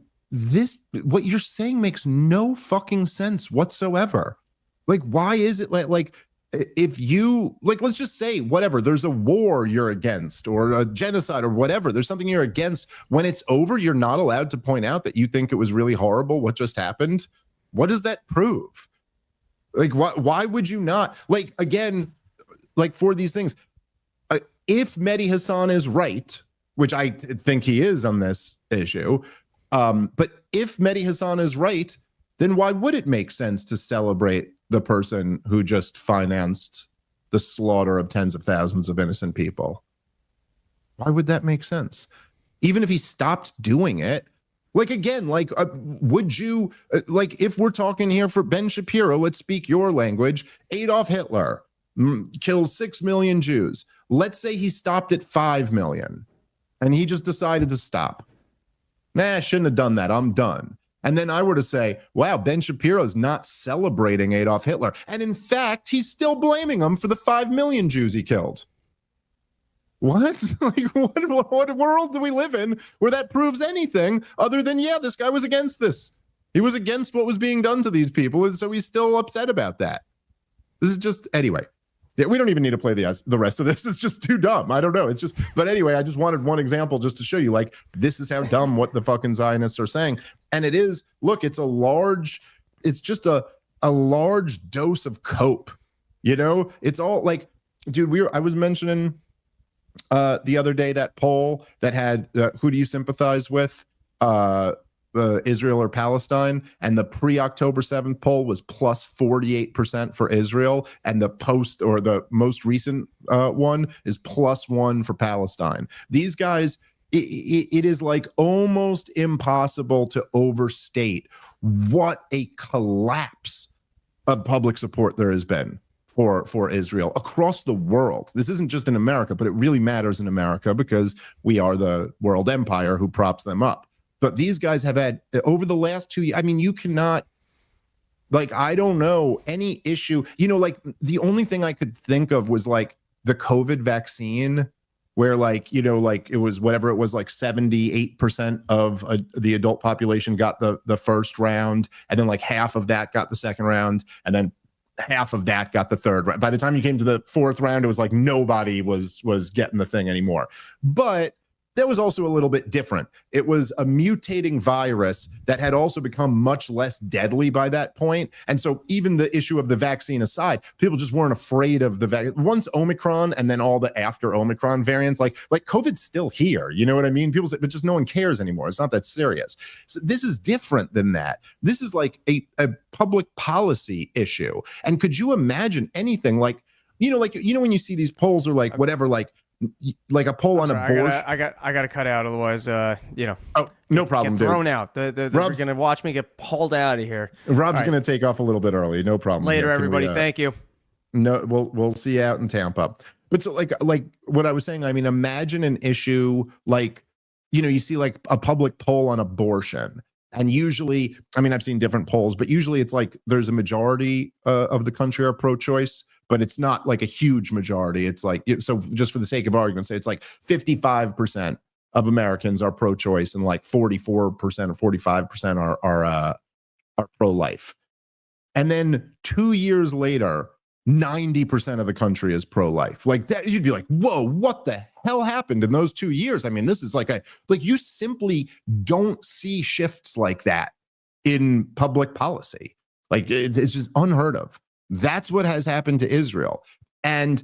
what you're saying makes no fucking sense whatsoever. Like, why is it like if you, like, let's just say whatever, there's a war you're against or a genocide or whatever, there's something you're against. When it's over, you're not allowed to point out that you think it was really horrible what just happened. What does that prove? Like, why would you not? Like, again, like, for these things, if Mehdi Hasan is right, which I think he is on this issue, but if Mehdi Hasan is right, then why would it make sense to celebrate the person who just financed the slaughter of tens of thousands of innocent people? Why would that make sense? Even if he stopped doing it, like, again, like, would you, like, if we're talking here for Ben Shapiro, let's speak your language, Adolf Hitler kills 6 million Jews. Let's say he stopped at 5 million and he just decided to stop. I shouldn't have done that. I'm done. And then I were to say, wow, Ben Shapiro's not celebrating Adolf Hitler. And in fact, he's still blaming him for the 5 million Jews he killed. What? Like, what world do we live in where that proves anything other than, yeah, this guy was against this. He was against what was being done to these people, and so he's still upset about that. This is just, anyway. Yeah, we don't even need to play the rest of this. It's just too dumb. I don't know. It's just, but anyway, I just wanted one example just to show you, like, this is how dumb what the fucking Zionists are saying. And it is, look, it's just a large dose of cope. You know, it's all like, dude, I was mentioning the other day that poll that had who do you sympathize with, Israel or Palestine, and the pre-October 7th poll was plus 48% for Israel, and the post or the most recent one is plus 1 for Palestine. These guys, it is like almost impossible to overstate what a collapse of public support there has been for Israel across the world. This isn't just in America, but it really matters in America because we are the world empire who props them up. But these guys have had, over the last 2 years, I mean, you cannot, like, I don't know any issue. You know, like, the only thing I could think of was, like, the COVID vaccine, where, like, you know, like, it was whatever it was, like 78% of the adult population got the first round, and then like half of that got the second round, and then half of that got the third round. By the time you came to the fourth round, it was like nobody was getting the thing anymore. But that was also a little bit different. It was a mutating virus that had also become much less deadly by that point. And so even the issue of the vaccine aside, people just weren't afraid of the vaccine. Once Omicron and then all the after Omicron variants, like COVID's still here. You know what I mean? People say, but just no one cares anymore. It's not that serious. So this is different than that. This is like a public policy issue. And could you imagine anything like when you see these polls or like whatever, like a poll on abortion. I got to cut out, otherwise, Oh, no problem, get thrown out. They're gonna watch me get pulled out of here. Rob's gonna take off a little bit early. No problem. Later, everybody. Thank you. No, we'll see you out in Tampa. But so like what I was saying, I mean, imagine an issue like, you know, you see like a public poll on abortion. And usually, I mean, I've seen different polls, but usually it's like there's a majority of the country are pro-choice, but it's not like a huge majority. It's like, so just for the sake of argument, say it's like 55% of Americans are pro-choice and like 44% or 45% are pro-life. And then 2 years later, 90% of the country is pro-life. Like that, you'd be like, whoa, what the hell happened in those 2 years? I mean, this is like you simply don't see shifts like that in public policy. Like it's just unheard of. That's what has happened to Israel. And,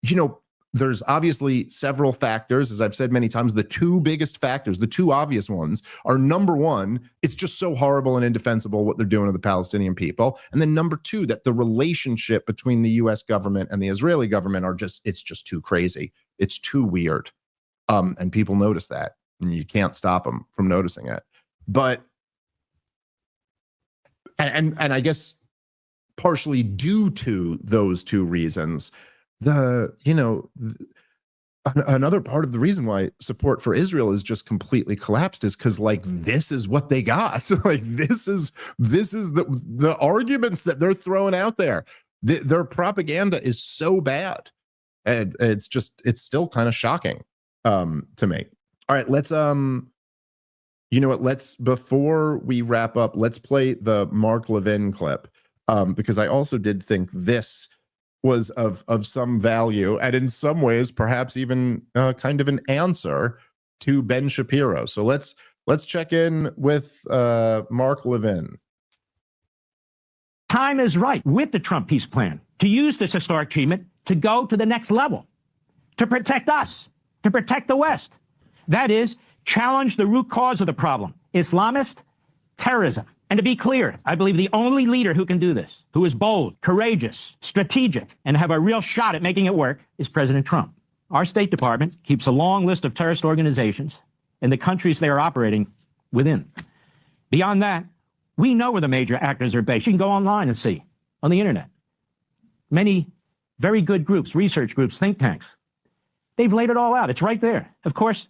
you know, there's obviously several factors. As I've said many times, the two biggest factors, the two obvious ones, are number one, it's just so horrible and indefensible what they're doing to the Palestinian people. And then number two, that the relationship between the US government and the Israeli government it's just too crazy. It's too weird. And people notice that, and you can't stop them from noticing it. But, and I guess partially due to those two reasons, another part of the reason why support for Israel is just completely collapsed is because, like, this is what they got. Like, this is the arguments that they're throwing out there. Their propaganda is so bad, and it's still kind of shocking to me. All right, let's before we wrap up, let's play the Mark Levin clip, because I also did think this was of some value, and in some ways perhaps even kind of an answer to Ben Shapiro. So let's check in with Mark Levin. Time is right with the Trump peace plan to use this historic achievement to go to the next level, to protect us, to protect the West. That is, challenge the root cause of the problem, Islamist terrorism. And to be clear, I believe the only leader who can do this, who is bold, courageous, strategic, and have a real shot at making it work, is President Trump. Our State Department keeps a long list of terrorist organizations and the countries they are operating within. Beyond that, we know where the major actors are based. You can go online and see on the internet. Many very good groups, research groups, think tanks. They've laid it all out. It's right there. Of course,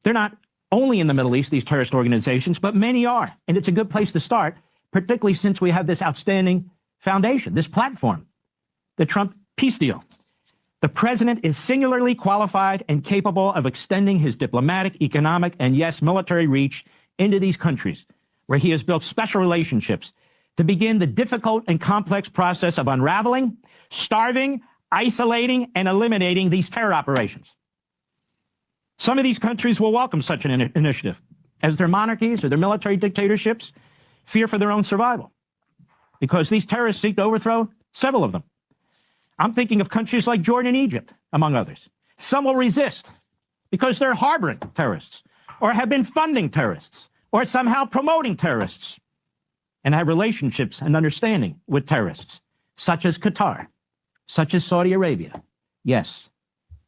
they're not only in the Middle East, these terrorist organizations, but many are. And it's a good place to start, particularly since we have this outstanding foundation, this platform, the Trump peace deal. The president is singularly qualified and capable of extending his diplomatic, economic, and yes, military reach into these countries, where he has built special relationships to begin the difficult and complex process of unraveling, starving, isolating, and eliminating these terror operations. Some of these countries will welcome such an initiative, as their monarchies or their military dictatorships fear for their own survival, because these terrorists seek to overthrow several of them. I'm thinking of countries like Jordan and Egypt, among others. Some will resist because they're harboring terrorists, or have been funding terrorists, or somehow promoting terrorists, and have relationships and understanding with terrorists, such as Qatar, such as Saudi Arabia. Yes,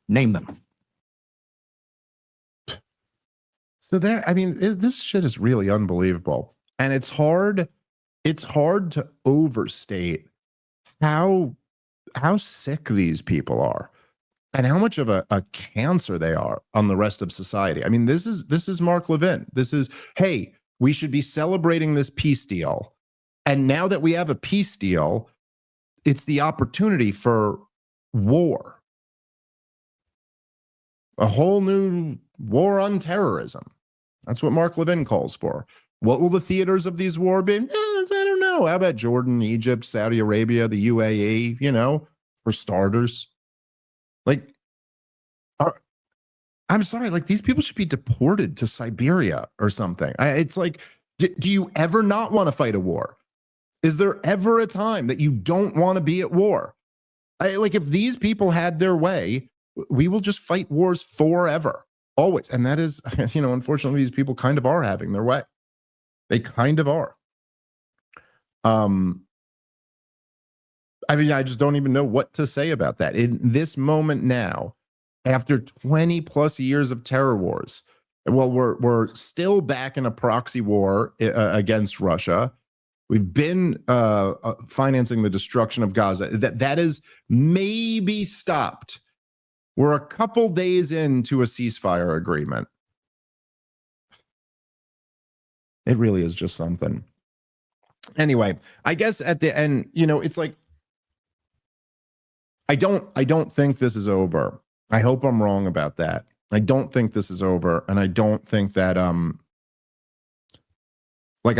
name them. So this shit is really unbelievable. And it's hard to overstate how sick these people are and how much of a cancer they are on the rest of society. I mean, this is Mark Levin. This is, hey, we should be celebrating this peace deal. And now that we have a peace deal, it's the opportunity for war. A whole new war on terrorism. That's what Mark Levin calls for. What will the theaters of these wars be? I don't know. How about Jordan, Egypt, Saudi Arabia, the UAE, for starters? Like, I'm sorry, like, these people should be deported to Siberia or something. It's like, do you ever not want to fight a war? Is there ever a time that you don't want to be at war? Like, if these people had their way, we will just fight wars forever. Always. And that is, unfortunately, these people kind of are having their way. They kind of are. I just don't even know what to say about that. In this moment now, after 20 plus years of terror wars, well, we're still back in a proxy war against Russia. We've been financing the destruction of Gaza. That is maybe stopped. We're a couple days into a ceasefire agreement. It really is just something. Anyway, I guess at the end, it's like, I don't think this is over. I hope I'm wrong about that. I don't think this is over, and I don't think that I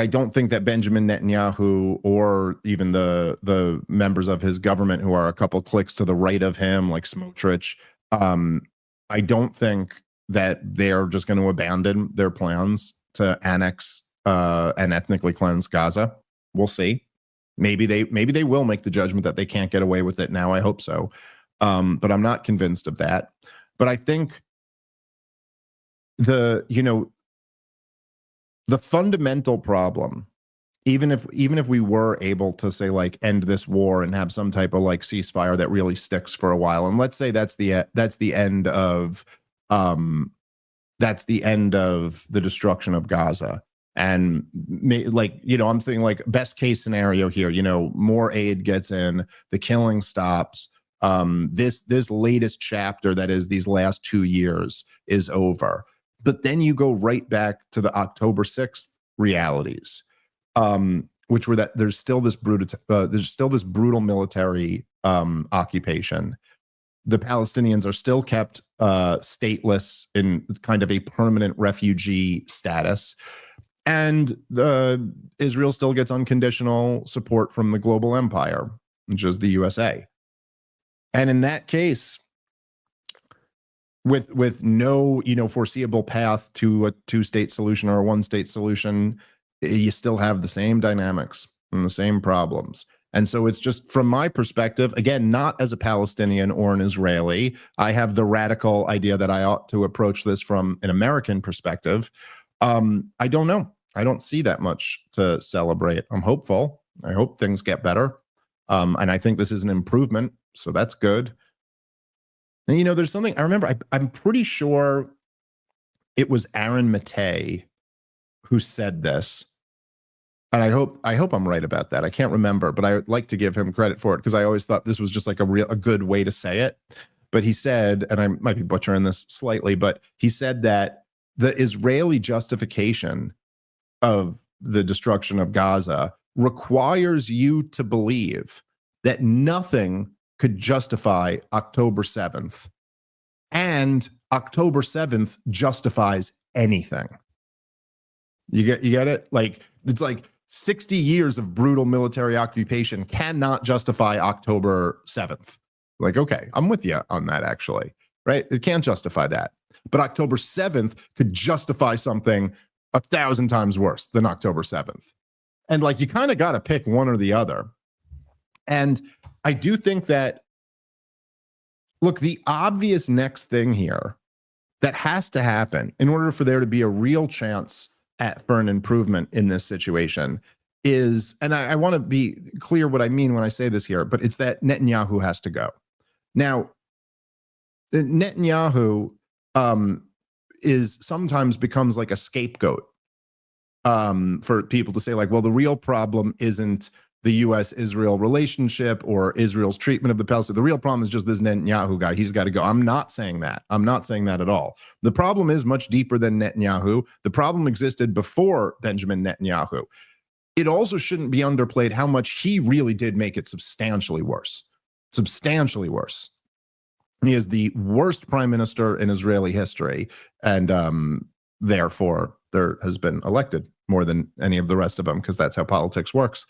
don't think that Benjamin Netanyahu or even the members of his government who are a couple clicks to the right of him, like Smotrich, I don't think that they're just going to abandon their plans to annex and ethnically cleanse Gaza. We'll see. Maybe they will make the judgment that they can't get away with it now. I hope so. But I'm not convinced of that. But I think the fundamental problem, even if we were able to say like end this war and have some type of like ceasefire that really sticks for a while, and let's say that's the end of the destruction of Gaza. And I'm saying like best case scenario here, more aid gets in, the killing stops. This latest chapter, that is these last 2 years, is over. But then you go right back to the October 6th realities, which were that there's still this brutal military occupation. The Palestinians are still kept stateless in kind of a permanent refugee status. And Israel still gets unconditional support from the global empire, which is the USA. And in that case, with no foreseeable path to a two-state solution or a one-state solution, you still have the same dynamics and the same problems. And so it's just, from my perspective, again, not as a Palestinian or an Israeli, I have the radical idea that I ought to approach this from an American perspective. I don't know. I don't see that much to celebrate. I'm hopeful. I hope things get better. And I think this is an improvement, so that's good. And, there's something I remember, I'm pretty sure it was Aaron Matei who said this. And I hope I'm right about that. I can't remember, but I would like to give him credit for it, because I always thought this was just like a good way to say it. But he said, and I might be butchering this slightly, but he said that the Israeli justification of the destruction of Gaza requires you to believe that nothing could justify October 7th, and October 7th justifies anything. You get it? Like, it's like 60 years of brutal military occupation cannot justify October 7th. Like, okay, I'm with you on that, actually, right? It can't justify that. But October 7th could justify something 1,000 times worse than October 7th. And like, you kind of got to pick one or the other. And I do think that, look, the obvious next thing here that has to happen in order for there to be a real chance for an improvement in this situation is, and I want to be clear what I mean when I say this here, but it's that Netanyahu has to go. Now, Netanyahu is sometimes becomes like a scapegoat for people to say like, well, the real problem isn't the U.S.-Israel relationship or Israel's treatment of the Palestinians. The real problem is just this Netanyahu guy. He's got to go. I'm not saying that. I'm not saying that at all. The problem is much deeper than Netanyahu. The problem existed before Benjamin Netanyahu. It also shouldn't be underplayed how much he really did make it substantially worse. Substantially worse. He is the worst prime minister in Israeli history, and therefore there has been elected more than any of the rest of them, because that's how politics works.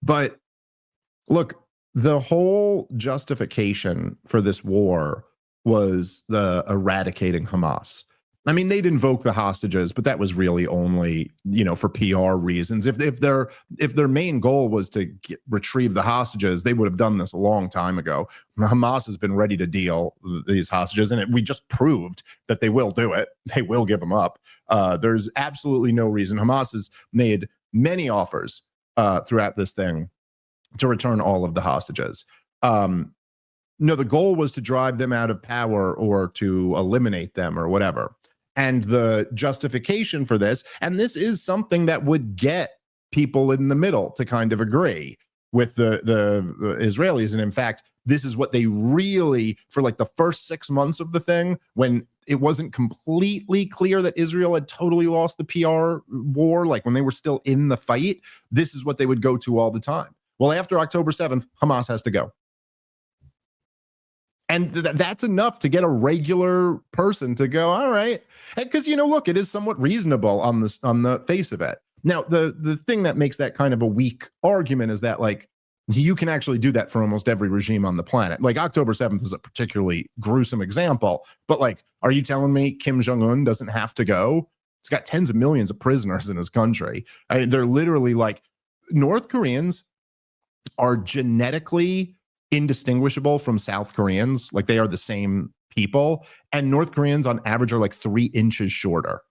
But look, the whole justification for this war was the eradicating Hamas. I mean, they'd invoke the hostages, but that was really only, for PR reasons. If their main goal was to retrieve the hostages, they would have done this a long time ago. Hamas has been ready to deal these hostages, and we just proved that they will do it. They will give them up. There's absolutely no reason. Hamas has made many offers throughout this thing to return all of the hostages. No, the goal was to drive them out of power or to eliminate them or whatever. And the justification for this, and this is something that would get people in the middle to kind of agree with the Israelis. And in fact, this is what they really, for like the first 6 months of the thing, when it wasn't completely clear that Israel had totally lost the PR war, like when they were still in the fight, this is what they would go to all the time. Well, after October 7th, Hamas has to go. And that's enough to get a regular person to go, all right. Because, look, it is somewhat reasonable on the face of it. Now, the thing that makes that kind of a weak argument is that, like, you can actually do that for almost every regime on the planet. Like, October 7th is a particularly gruesome example. But, like, are you telling me Kim Jong-un doesn't have to go? It's got tens of millions of prisoners in his country. They're literally like, North Koreans are genetically indistinguishable from South Koreans. Like they are the same people. And North Koreans on average are like 3 inches shorter.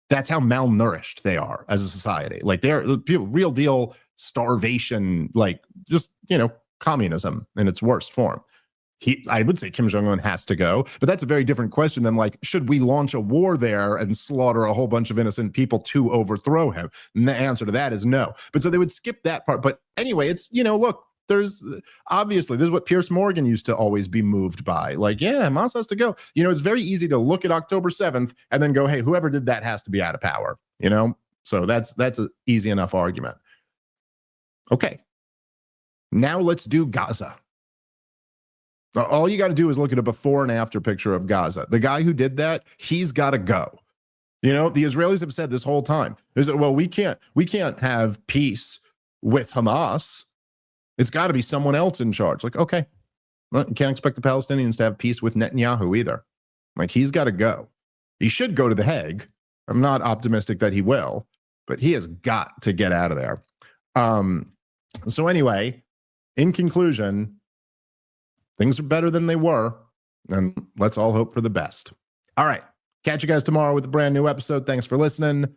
That's how malnourished they are as a society. Like they're people, real deal starvation, like just, communism in its worst form. I would say Kim Jong-un has to go, but that's a very different question than like, should we launch a war there and slaughter a whole bunch of innocent people to overthrow him? And the answer to that is no. But so they would skip that part. But anyway, it's, look, there's obviously, this is what Piers Morgan used to always be moved by. Like, yeah, Hamas has to go. It's very easy to look at October 7th and then go, hey, whoever did that has to be out of power, So that's an easy enough argument. Okay. Now let's do Gaza. All you got to do is look at a before and after picture of Gaza. The guy who did that, he's got to go. The Israelis have said this whole time, well, we can't have peace with Hamas. It's got to be someone else in charge. Like, okay, well, you can't expect the Palestinians to have peace with Netanyahu either. Like, he's got to go. He should go to The Hague. I'm not optimistic that he will, but he has got to get out of there. So anyway, in conclusion, things are better than they were, and let's all hope for the best. All right. Catch you guys tomorrow with a brand new episode. Thanks for listening.